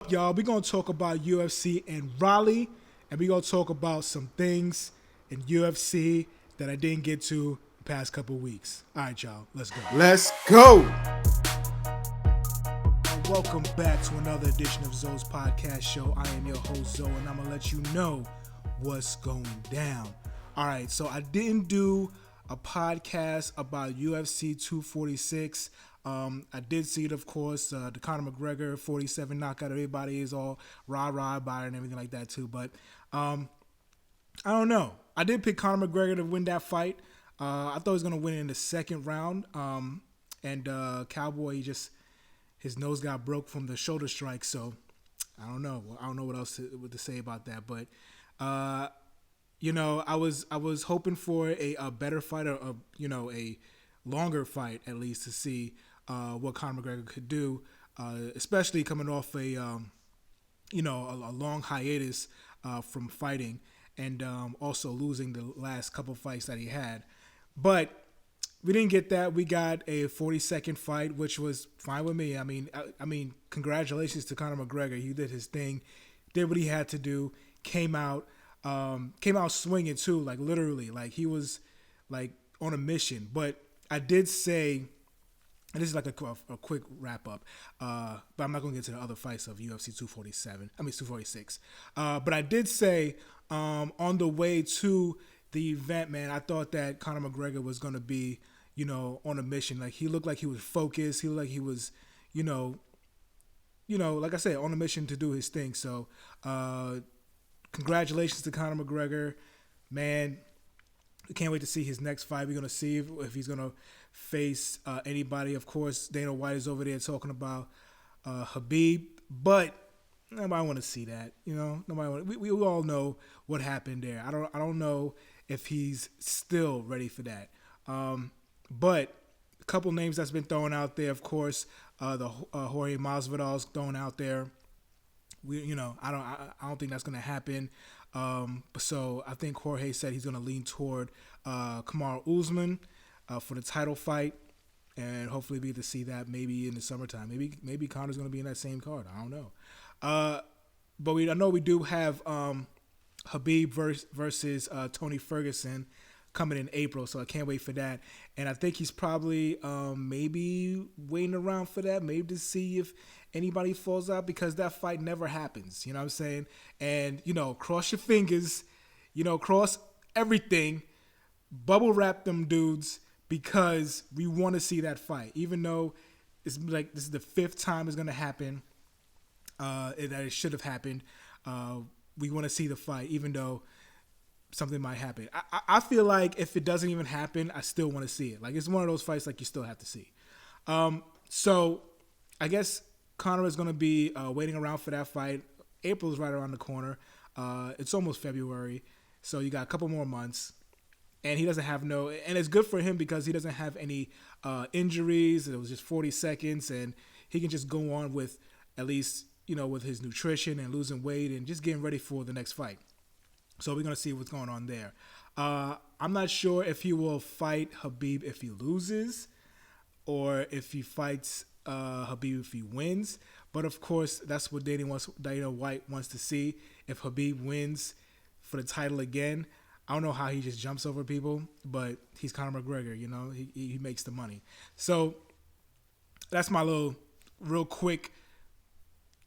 up, y'all? We're going to talk about UFC in Raleigh, and we're going to talk about some things in UFC that I didn't get to the past couple weeks. All right, y'all, let's go. Let's go. And welcome back to another edition of Zoe's Podcast Show. I am your host, Zoe, and I'm going to let you know what's going down. All right, so I didn't do a podcast about UFC 246. I did see it, of course, the Conor McGregor 47 knockout. Everybody is all rah-rah about it and everything like that, too. But I don't know. I did pick Conor McGregor to win that fight. I thought he was going to win in the second round. Cowboy, his nose got broke from the shoulder strike. So I don't know. I don't know what else to say about that. But, I was hoping for a better fight, or a longer fight at least, to see what Conor McGregor could do, especially coming off a long hiatus from fighting, and also losing the last couple fights that he had. But we didn't get that. We got a 40-second fight, which was fine with me. I mean, congratulations to Conor McGregor. He did his thing, did what he had to do, came out swinging too, like literally, like he was like on a mission. But I did say, and this is like a quick wrap up, but I'm not going to get to the other fights of UFC 246. But I did say on the way to the event, man, I thought that Conor McGregor was going to be, on a mission. Like he looked like he was focused. He looked like he was, like I said, on a mission to do his thing. So congratulations to Conor McGregor, man. We can't wait to see his next fight. We're going to see if he's going to face anybody. Of course, Dana White is over there talking about Khabib, but nobody want to see that. We all know what happened there. I don't know if he's still ready for that. But a couple names that's been thrown out there, of course, the Jorge Masvidal's thrown out there. I don't think that's going to happen. So I think Jorge said he's going to lean toward Kamaru Usman for the title fight, and hopefully we get to see that maybe in the summertime. Maybe Conor's going to be in that same card. I don't know. But I know we do have Khabib versus Tony Ferguson coming in April, so I can't wait for that. And I think he's probably maybe waiting around for that, maybe to see if anybody falls out, because that fight never happens. You know what I'm saying? And, cross your fingers, cross everything, bubble wrap them dudes, because we want to see that fight. Even though it's like this is the fifth time it's going to happen, that it should have happened, we want to see the fight, even though something might happen. I feel like if it doesn't even happen, I still want to see it. Like, it's one of those fights like you still have to see. So I guess Conor is going to be waiting around for that fight. April is right around the corner. It's almost February, so you got a couple more months. And he doesn't have and it's good for him because he doesn't have any injuries. It was just 40 seconds, and he can just go on with at least, with his nutrition and losing weight and just getting ready for the next fight. So we're going to see what's going on there. I'm not sure if he will fight Khabib if he loses, or if he fights Khabib if he wins. But of course, that's what Dana White wants to see. If Khabib wins for the title again, I don't know how he just jumps over people, but he's Conor McGregor, he makes the money. So that's my little real quick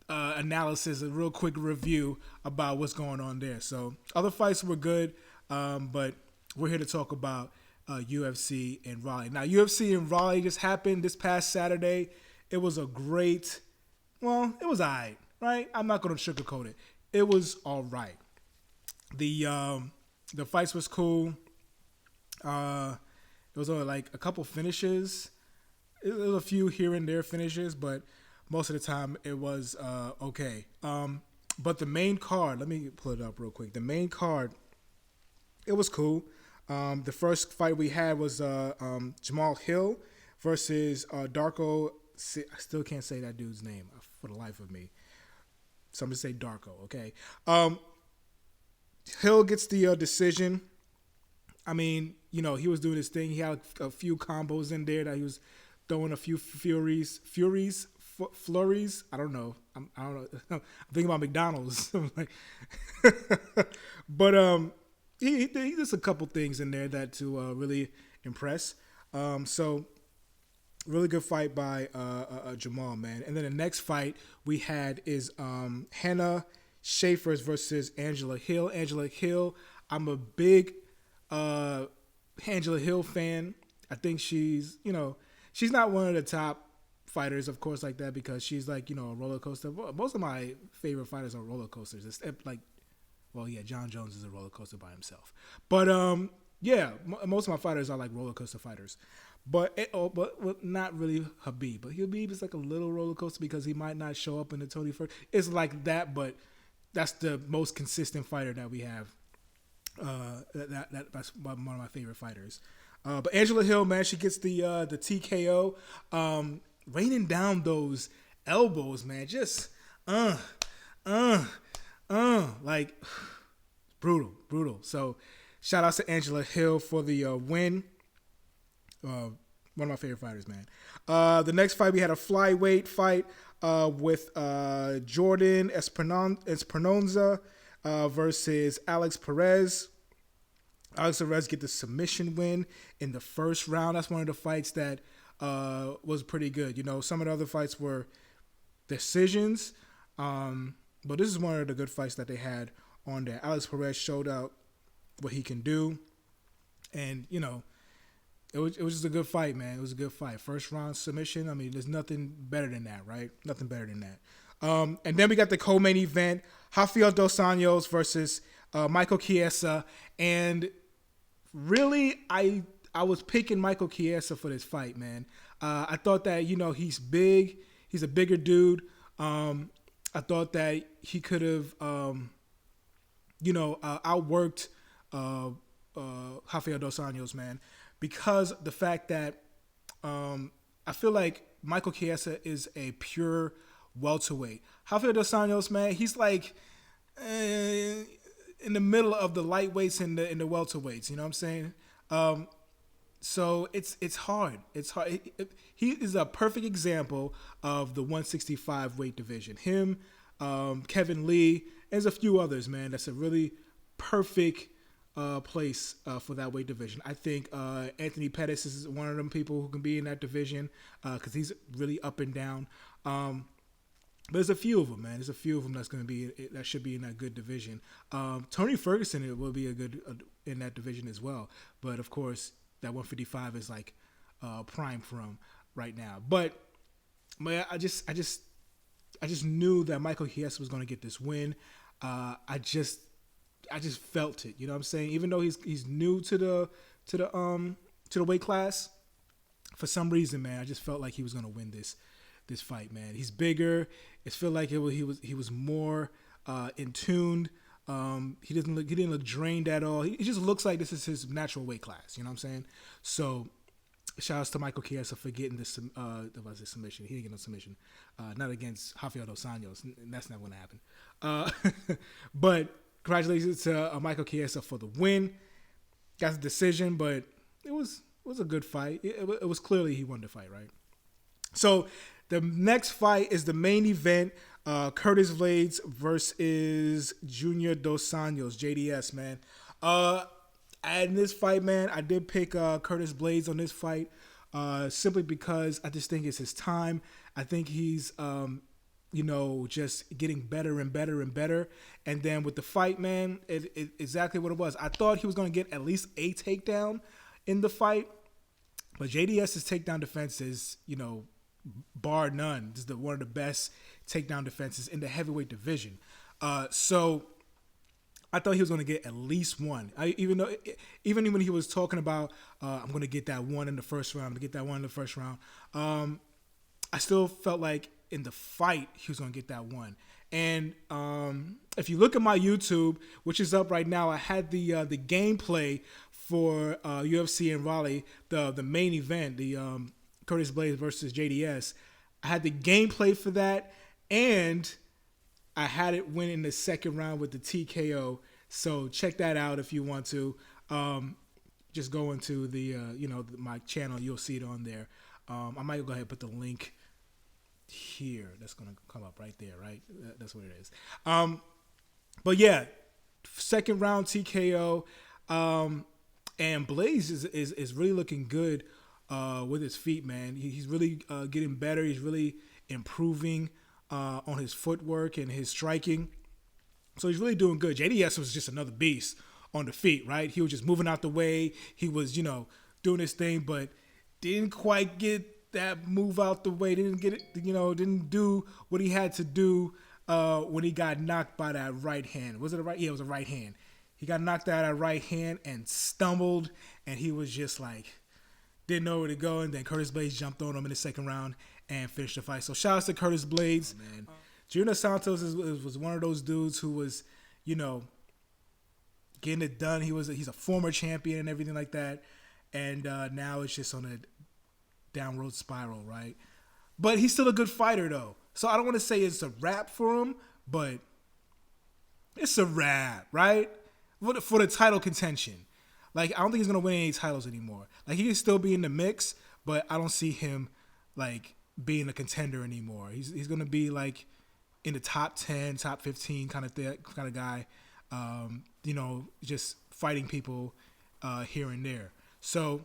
analysis, a real quick review about what's going on there. So other fights were good, but we're here to talk about UFC in Raleigh. Now, UFC in Raleigh just happened this past Saturday. It was it was all right? I'm not going to sugarcoat it. It was all right. The fights was cool. There was only like a couple finishes. There was a few here and there finishes, but most of the time it was okay. But the main card, let me pull it up real quick. The main card, it was cool. The first fight we had was Jamal Hill versus Darko. I still can't say that dude's name for the life of me. So I'm going to say Darko, okay? Hill gets the decision. I mean, he was doing his thing. He had a few combos in there that he was throwing a few flurries. I don't know. I don't know. I'm thinking about McDonald's. I'm like, but he does a couple things in there that to really impress. So really good fight by Jamal, man. And then the next fight we had is Hannah Schaefer versus Angela Hill. Angela Hill, I'm a big Angela Hill fan. I think she's not one of the top fighters, of course, like that, because she's like, a roller coaster. Most of my favorite fighters are roller coasters. It's like, well, yeah, John Jones is a roller coaster by himself. But yeah, most of my fighters are like roller coaster fighters. But not really Habib. But Habib is like a little roller coaster because he might not show up in the Tony Ferguson. It's like that, but that's the most consistent fighter that we have. That's one of my favorite fighters. But Angela Hill, man, she gets the TKO, raining down those elbows, man. Just like brutal. So shout out to Angela Hill for the win. One of my favorite fighters, man. The next fight, we had a flyweight fight with Jordan Esperanza versus Alex Perez. Alex Perez get the submission win in the first round. That's one of the fights that was pretty good. Some of the other fights were decisions, but this is one of the good fights that they had on there. Alex Perez showed out what he can do, and it was just a good fight, man. It was a good fight. First round submission. I mean, there's nothing better than that, right? Nothing better than that. And then we got the co-main event, Rafael Dos Anjos versus Michael Chiesa. And really, I was picking Michael Chiesa for this fight, man. I thought that, he's big. He's a bigger dude. I thought that he could have, outworked Rafael Dos Anjos, man. Because the fact that I feel like Michael Chiesa is a pure welterweight. Rafael Dos Anjos, man, he's like in the middle of the lightweights and the welterweights. You know what I'm saying? So it's hard. It's hard. He is a perfect example of the 165 weight division. Him, Kevin Lee, and there's a few others, man. That's a really perfect place for that weight division. I think Anthony Pettis is one of them people who can be in that division because he's really up and down. But there's a few of them, man. There's a few of them that should be in that good division. Tony Ferguson will be a good in that division as well. But of course, that 155 is like prime for him right now. But I just knew that Michael Chiesa was going to get this win. I just felt it, you know what I'm saying? Even though he's new to the weight class, for some reason, man, I just felt like he was gonna win this fight, man. He's bigger. It felt like he was more in tune. He didn't look drained at all. He just looks like this is his natural weight class. You know what I'm saying? So shout outs to Michael Chiesa for getting this submission. He didn't get no submission, not against Rafael Dos Anjos. That's not going to happen. But congratulations to Michael Chiesa for the win. Got the decision, but it was a good fight. It was clearly he won the fight, right? So the next fight is the main event. Curtis Blades versus Junior Dos Anjos, JDS, man. In this fight, man, I did pick Curtis Blades on this fight simply because I just think it's his time. I think he's just getting better and better and better. And then with the fight, man, it exactly what it was. I thought he was going to get at least a takedown in the fight. But JDS's takedown defense is, bar none. This is one of the best takedown defenses in the heavyweight division. So I thought he was going to get at least one. Even when he was talking about, I'm going to get that one in the first round, I still felt like in the fight, he was going to get that one. And if you look at my YouTube, which is up right now, I had the gameplay for UFC in Raleigh, the main event, the Curtis Blades versus JDS. I had the gameplay for that, and I had it win in the second round with the TKO. So check that out if you want to. Just go into the my channel, you'll see it on there. I might go ahead and put the link here. That's gonna come up right there, right? That's what it is. But yeah, second round TKO. And Blaze is really looking good with his feet, man. He's really getting better. He's really improving on his footwork and his striking. So he's really doing good. JDS was just another beast on the feet, right? He was just moving out the way. He was, doing his thing, but didn't quite get that move out the way. Didn't get it, didn't do what he had to do when he got knocked by that right hand. Was it a right? Yeah, it was a right hand. He got knocked out at right hand and stumbled, and he was just like, didn't know where to go. And then Curtis Blades jumped on him in the second round and finished the fight. So shout out to Curtis Blades. Oh, man. Junior Santos was one of those dudes who was, getting it done. He's a former champion and everything like that. And now it's just on a downward spiral, right? But he's still a good fighter, though. So I don't want to say it's a wrap for him, but it's a wrap, right? For the title contention. Like, I don't think he's going to win any titles anymore. Like, he can still be in the mix, but I don't see him, like, being a contender anymore. He's going to be, like, in the top 10, top 15 kind of guy, just fighting people here and there. So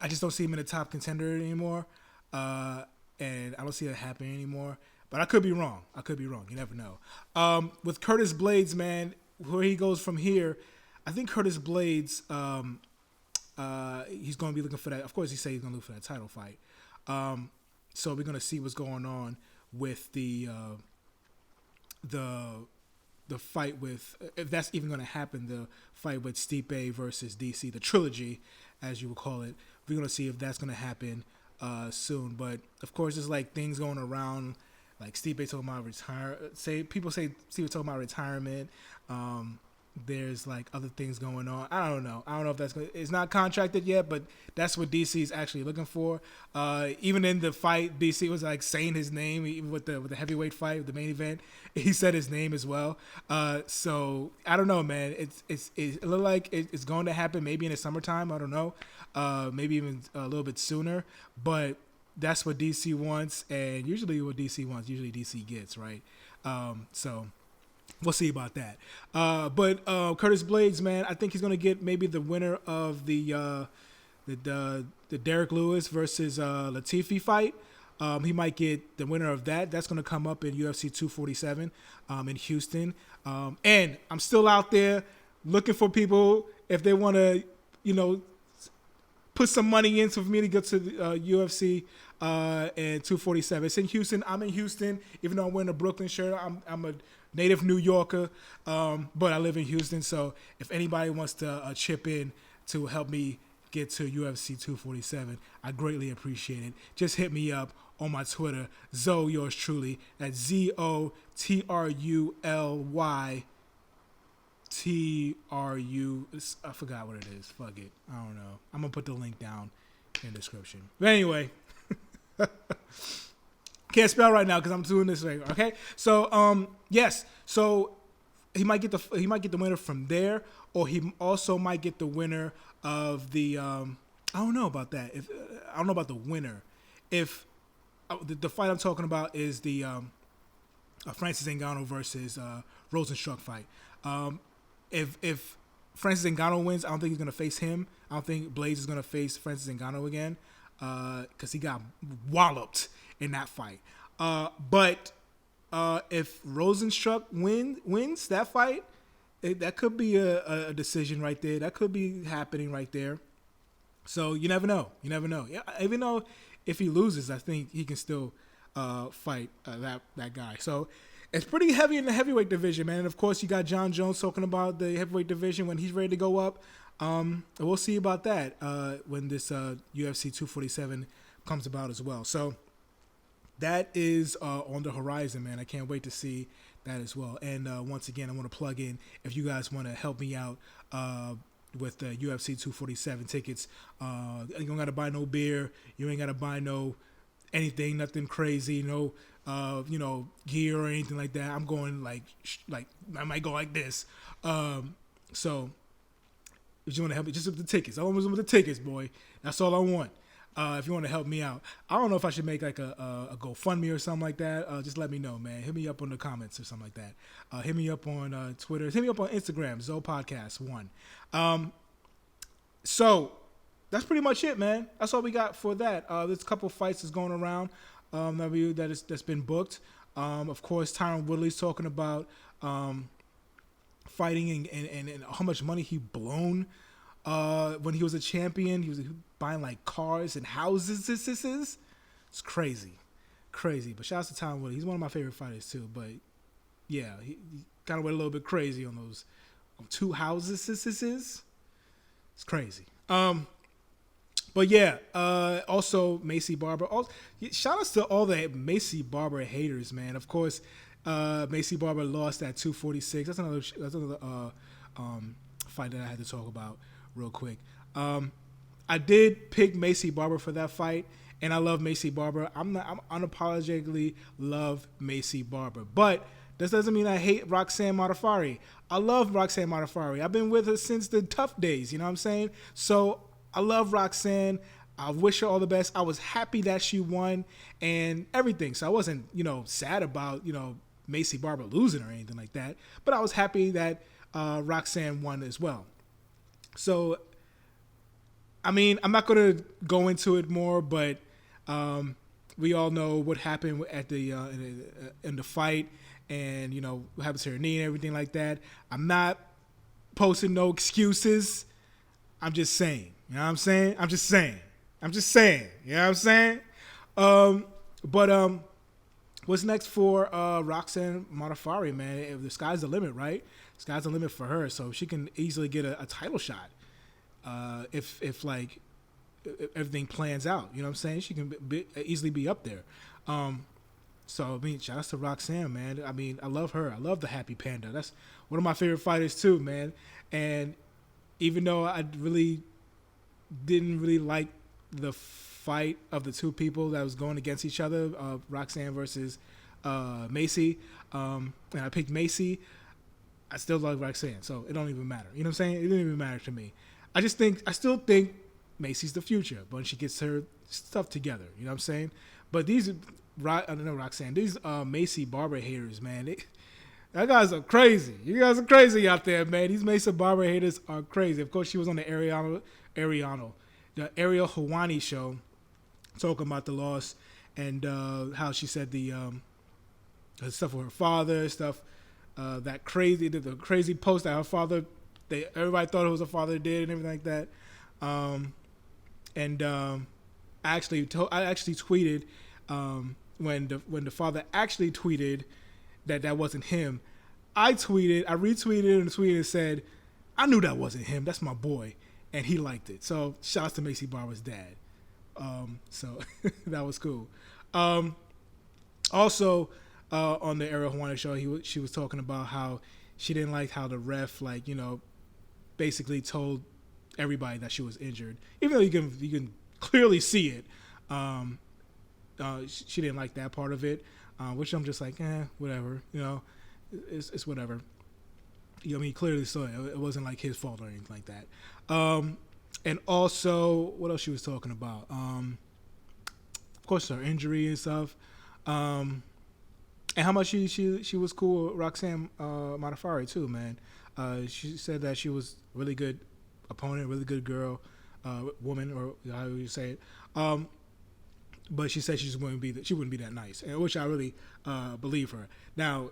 I just don't see him in the top contender anymore, and I don't see that happening anymore. But I could be wrong. You never know. With Curtis Blades, man, where he goes from here, I think Curtis Blades, he's going to be looking for that. Of course, he said he's going to look for that title fight. So we're going to see what's going on with the fight with, if that's even going to happen, the fight with Stipe versus DC, the trilogy, as you would call it. We're going to see if that's going to happen soon. But, of course, there's, like, things going around, like Stipe talking about people say Stipe talking about retirement. There's, like, other things going on. I don't know if it's not contracted yet, but that's what DC is actually looking for. Even in the fight, DC was, like, saying his name, even with the heavyweight fight, the main event. He said his name as well. So I don't know, man. It looked like it's going to happen maybe in the summertime. I don't know. Maybe even a little bit sooner. But that's what DC wants, and usually what DC wants, DC gets, right? So we'll see about that. But Curtis Blades, man, I think he's going to get maybe the winner of the Derek Lewis versus Latifi fight. He might get the winner of that. That's going to come up in UFC 247 in Houston. And I'm still out there looking for people if they want to, put some money in for me to get to the UFC and 247. It's in Houston. I'm in Houston, even though I'm wearing a Brooklyn shirt. I'm a native New Yorker, but I live in Houston. So if anybody wants to chip in to help me get to UFC 247, I greatly appreciate it. Just hit me up on my Twitter, Zoe, yours truly. That's ZOTRULY. I forgot what it is. Fuck it. I don't know. I'm going to put the link down in the description. But anyway, can't spell right now because I'm doing this right. Okay. So, yes. So he might get the winner from there, or he also might get the winner of the, I don't know about that. I don't know about the winner. If the fight I'm talking about is the Francis Ngannou versus Rosenstruck fight. If Francis Ngannou wins, I don't think he's going to face him. I don't think Blades is going to face Francis Ngannou again because he got walloped in that fight. But if Rosenstruck wins that fight, that could be a decision right there. That could be happening right there. So you never know. Yeah, even though if he loses, I think he can still fight that guy. So it's pretty heavy in the heavyweight division, man. And of course, you got John Jones talking about the heavyweight division when he's ready to go up. We'll see about that when this UFC 247 comes about as well. So that is on the horizon, man. I can't wait to see that as well. And once again, I want to plug in, if you guys want to help me out with the UFC 247 tickets, you don't got to buy no beer. You ain't got to buy no anything, nothing crazy, no gear or anything like that. I'm going like I might go like this. So if you want to help me, just with the tickets. I almost with the tickets, boy. That's all I want. If you want to help me out, I don't know if I should make like a GoFundMe or something like that. Just let me know, man. Hit me up on the comments or something like that. Hit me up on Twitter. Hit me up on Instagram, Zoe Podcast 1. So that's pretty much it, man. That's all we got for that. There's a couple fights that's going around that's been booked. Of course, Tyron Woodley's talking about fighting and how much money he blown when he was a champion. He was buying like cars and houses. It's crazy. But shout out to Tyron Woodley. He's one of my favorite fighters too. But yeah, he kind of went a little bit crazy on those 2 houses. It's crazy. But yeah, also Macy Barber. Shout outs to all the Macy Barber haters, man. Of course, Macy Barber lost at 246. That's another fight that I had to talk about real quick. I did pick Macy Barber for that fight, and I love Macy Barber. I'm unapologetically love Macy Barber, but this doesn't mean I hate Roxanne Modafferi. I love Roxanne Modafferi. I've been with her since the tough days. You know what I'm saying? So I love Roxanne. I wish her all the best. I was happy that she won and everything. So I wasn't, sad about, Macy Barber losing or anything like that. But I was happy that Roxanne won as well. So, I mean, I'm not going to go into it more, but we all know what happened at the in the fight and, what happened to her knee and everything like that. I'm not posting no excuses. I'm just saying. You know what I'm saying? I'm just saying. You know what I'm saying? But what's next for Roxanne Modafferi, man? The sky's the limit, right? The sky's the limit for her, so she can easily get a title shot if everything plans out. You know what I'm saying? She can easily be up there. So, I mean, shout out to Roxanne, man. I mean, I love her. I love the Happy Panda. That's one of my favorite fighters, too, man. And even though I didn't really like the fight of the 2 people that was going against each other, Roxanne versus Macy, and I picked Macy, I still love Roxanne, so it don't even matter. You know what I'm saying? It didn't even matter to me. I still think Macy's the future when she gets her stuff together. You know what I'm saying? But these Macy Barber haters, man, that guys are crazy. You guys are crazy out there, man. These Macy Barber haters are crazy. Of course, she was on the Ariel Helwani show talking about the loss and how she said the stuff with her father, stuff the crazy post that her father, everybody thought it was her father did and everything like that. I actually tweeted when the father actually tweeted that wasn't him. I retweeted and tweeted and said, I knew that wasn't him. That's my boy. And he liked it. So shout out to Macy Barber's dad. So that was cool. Also, on the Ariel Helwani show, she was talking about how she didn't like how the ref, basically told everybody that she was injured, even though you can clearly see it. She didn't like that part of it, which I'm just like, whatever. It's whatever. He clearly saw it. It wasn't like his fault or anything like that. And also, what else she was talking about? Of course, her injury and stuff. And how much she was cool with Roxanne Modafferi too, man. She said that she was really good opponent, really good girl, woman, or however you say it. But she said she wouldn't be that nice, and which I really believe her. Now,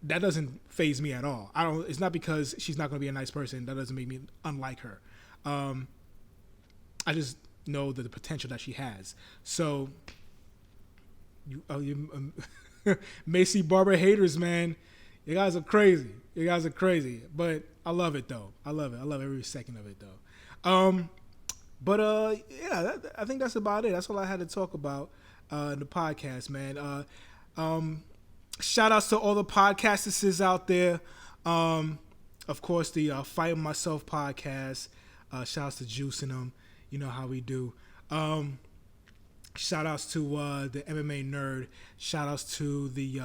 that doesn't faze me at all. It's not because she's not going to be a nice person that doesn't make me unlike her. I just know the potential that she has. So, Macy Barber haters, man, you guys are crazy. But I love it though. I love every second of it though. I think that's about it. That's all I had to talk about in the podcast, man. Shout outs to all the podcasters out there. Of course, the Fight Myself podcast. Shout outs to Juice and them. You know how we do. Shout outs to the MMA Nerd. Shout outs to the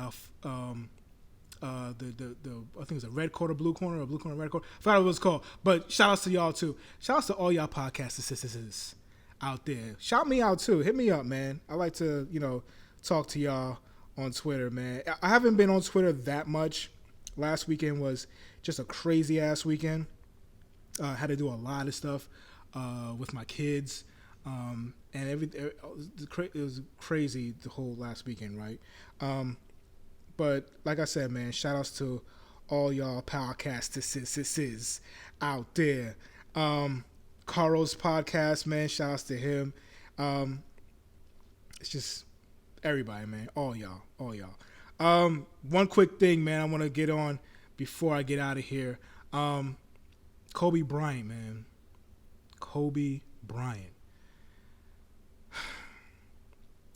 I think it's a red corner, blue corner, or blue corner, red corner. I forgot what it was called. But shout outs to y'all too. Shout outs to all y'all podcasters. out there. Shout me out too. Hit me up, man. I like to, talk to y'all on Twitter, man. I haven't been on Twitter that much. Last weekend was just a crazy ass weekend. Had to do a lot of stuff with my kids, and it was crazy the whole last weekend, right? But like I said, man, shout outs to all y'all podcasters out there. Carl's podcast, man, shout outs to him. It's just everybody, man, all y'all. One quick thing, man, I want to get on before I get out of here. Kobe Bryant, man. Kobe Bryant.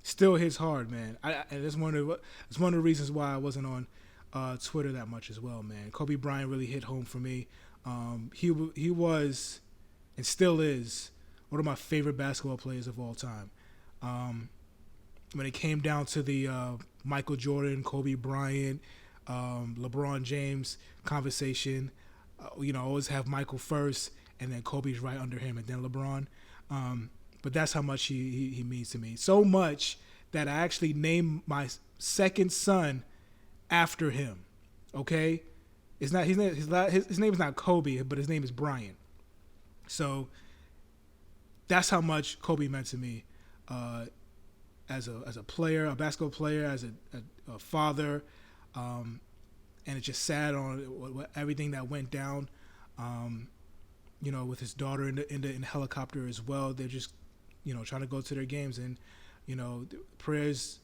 Still hits hard, man. And it's one of the reasons why I wasn't on Twitter that much as well, man. Kobe Bryant really hit home for me. He was and still is one of my favorite basketball players of all time. When it came down to the Michael Jordan, Kobe Bryant, LeBron James conversation, always have Michael first, and then Kobe's right under him, and then LeBron. But that's how much he means to me. So much that I actually named my second son after him. Okay, it's not his name is not Kobe, but his name is Bryant. So that's how much Kobe meant to me, as a player, a basketball player, as a father, and it's just sad on everything that went down. With his daughter in the helicopter as well. They're just, trying to go to their games, and prayers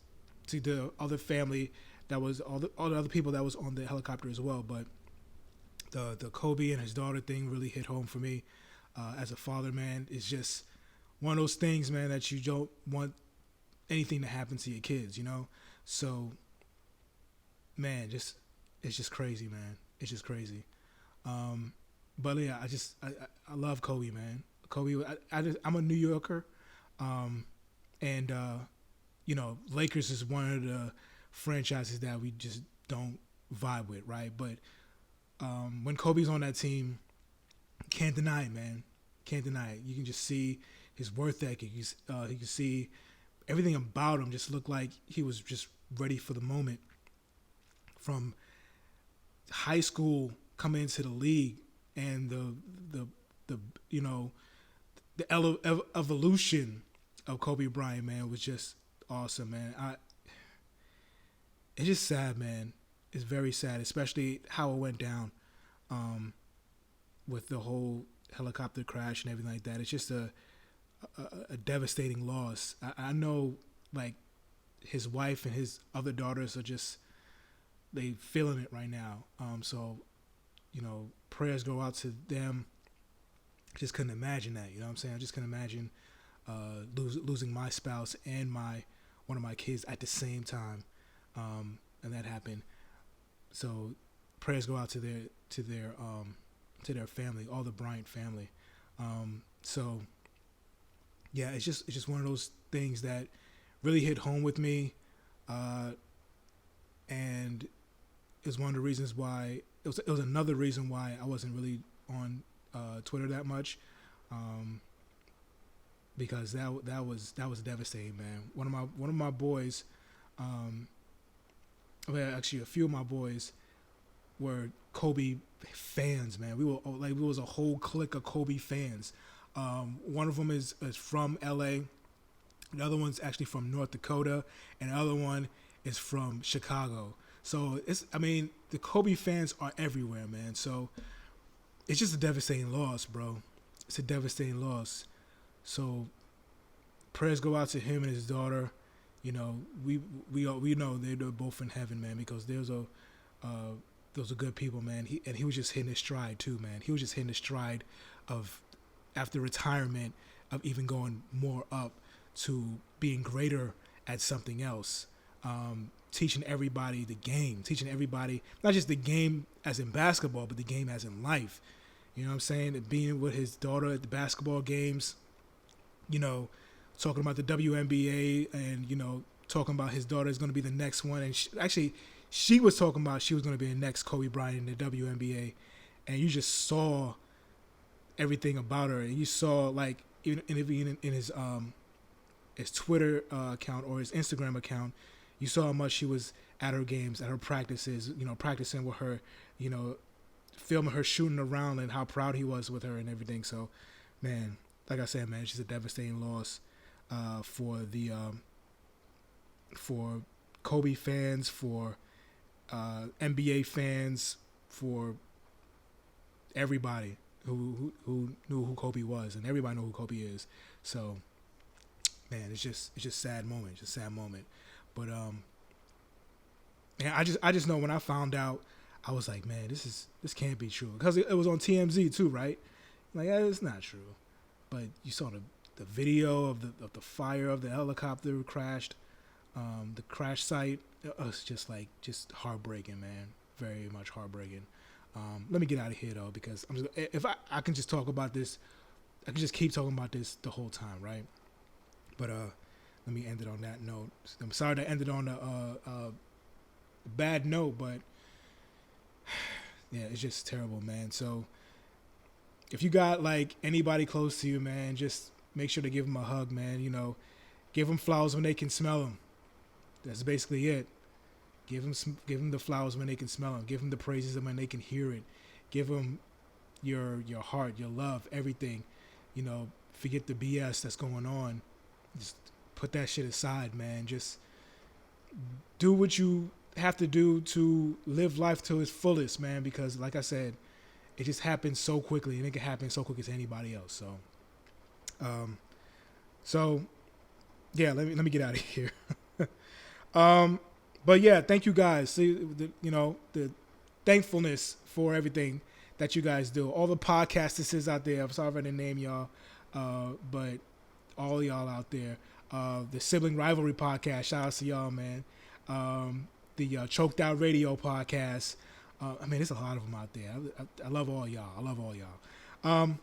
to the other family that was all the other people that was on the helicopter as well. But the Kobe and his daughter thing really hit home for me as a father, man. It's just one of those things, man, that you don't want anything to happen to your kids, So, man, it's just crazy, man. It's just crazy. But yeah, I love Kobe, man. Kobe, I'm a New Yorker, and Lakers is one of the franchises that we just don't vibe with, right? But when Kobe's on that team, can't deny it, man. Can't deny it. You can just see his work ethic. You can see everything about him just looked like he was just ready for the moment. From high school coming into the league, and the evolution of Kobe Bryant, man, was just awesome, man. It's just sad, man. It's very sad, especially how it went down, with the whole helicopter crash and everything like that. It's just a devastating loss. I know, like, his wife and his other daughters are just, they feeling it right now. So, prayers go out to them. I just couldn't imagine that. You know what I'm saying? I just couldn't imagine losing my spouse and one of my kids at the same time, and that happened. So, prayers go out to their family, all the Bryant family. So, yeah, it's just one of those things that really hit home with me, and it was one of the reasons why it was another reason why I wasn't really on Twitter that much, because that was devastating, man. One of my boys, actually a few of my boys were Kobe fans, man. We was a whole clique of Kobe fans. One of them is from LA. The other one's actually from North Dakota, and the other one is from Chicago. So the Kobe fans are everywhere, man. So it's just a devastating loss, bro. It's a devastating loss. So prayers go out to him and his daughter. We know they're both in heaven, man, because those are good people, man. He was just hitting his stride too, man. He was just hitting his stride of, after retirement, of even going more up to being greater at something else. Teaching everybody the game, teaching everybody, not just the game as in basketball, but the game as in life. You know what I'm saying? And being with his daughter at the basketball games, talking about the WNBA, and, talking about his daughter is going to be the next one. And she was talking about she was going to be the next Kobe Bryant in the WNBA. And you just saw everything about her. And you saw, like, even in his Twitter account or his Instagram account, you saw how much she was at her games, at her practices, practicing with her, filming her shooting around and how proud he was with her and everything. So, man, like I said, man, she's a devastating loss for Kobe fans, for NBA fans, for everybody who knew who Kobe was, and everybody knew who Kobe is. So, man, it's just sad moment, But man, I just know when I found out, I was like, man, this can't be true, because it was on TMZ too, right? Like, it's not true. But you saw the video of the fire of the helicopter crashed, the crash site. It was just heartbreaking, man. Very much heartbreaking. Let me get out of here though, because if I can just talk about this, I can just keep talking about this the whole time, right? But let me end it on that note. I'm sorry to end it on a bad note, but yeah, it's just terrible, man. So if you got like anybody close to you, man, just make sure to give them a hug, man. Give them flowers when they can smell them. That's basically it. Give them the flowers when they can smell them. Give them the praises when they can hear it. Give them your heart, your love, everything. Forget the BS that's going on. Just put that shit aside, man. Just do what you have to do to live life to its fullest, man, because like I said, it just happens so quickly, and it can happen so quick as anybody else. So yeah, let me get out of here. But yeah, thank you guys. See, the thankfulness for everything that you guys do. All the podcasters out there. I'm sorry if I didn't name y'all, but all y'all out there. The Sibling Rivalry podcast. Shout out to y'all, man. The Choked Out Radio podcast. There's a lot of them out there. I love all y'all.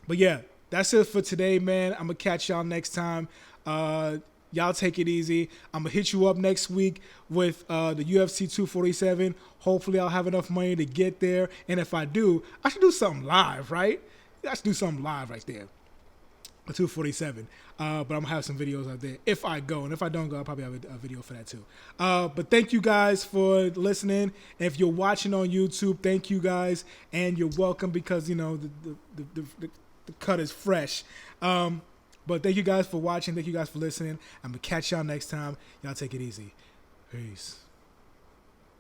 But yeah, that's it for today, man. I'm gonna catch y'all next time. Y'all take it easy. I'm going to hit you up next week with the UFC 247. Hopefully I'll have enough money to get there. And if I do, I should do something live, right? I should do something live right there. 247. But I'm going to have some videos out there if I go. And if I don't go, I'll probably have a video for that too. But thank you guys for listening. And if you're watching on YouTube, thank you guys. And you're welcome, because, the cut is fresh. But thank you guys for watching. Thank you guys for listening. I'm going to catch y'all next time. Y'all take it easy. Peace.